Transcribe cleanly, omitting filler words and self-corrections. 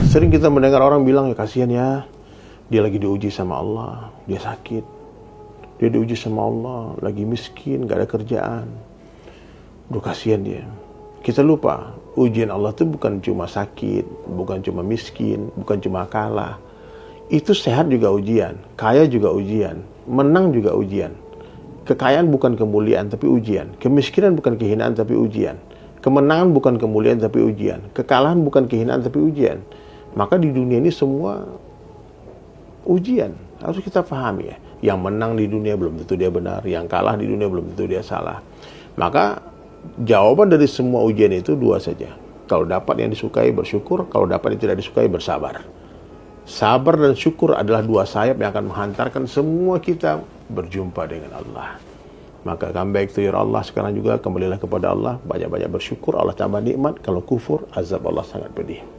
Sering kita mendengar orang bilang, ya kasihan ya, dia lagi diuji sama Allah, dia sakit, dia diuji sama Allah, lagi miskin, gak ada kerjaan. Duh, kasihan dia. Kita lupa, ujian Allah itu bukan cuma sakit, bukan cuma miskin, bukan cuma kalah. Itu sehat juga ujian, kaya juga ujian, menang juga ujian. Kekayaan bukan kemuliaan tapi ujian. Kemiskinan bukan kehinaan tapi ujian. Kemenangan bukan kemuliaan tapi ujian. Kekalahan bukan kehinaan tapi ujian. Maka di dunia ini semua ujian. Harus kita pahami ya. Yang menang di dunia belum tentu dia benar. Yang kalah di dunia belum tentu dia salah. Maka jawaban dari semua ujian itu dua saja. Kalau dapat yang disukai bersyukur. Kalau dapat yang tidak disukai bersabar. Sabar dan syukur adalah dua sayap yang akan menghantarkan semua kita berjumpa dengan Allah. Maka come back to your Allah. Sekarang juga kembalilah kepada Allah. Banyak-banyak bersyukur, Allah tambah nikmat. Kalau kufur, azab Allah sangat pedih.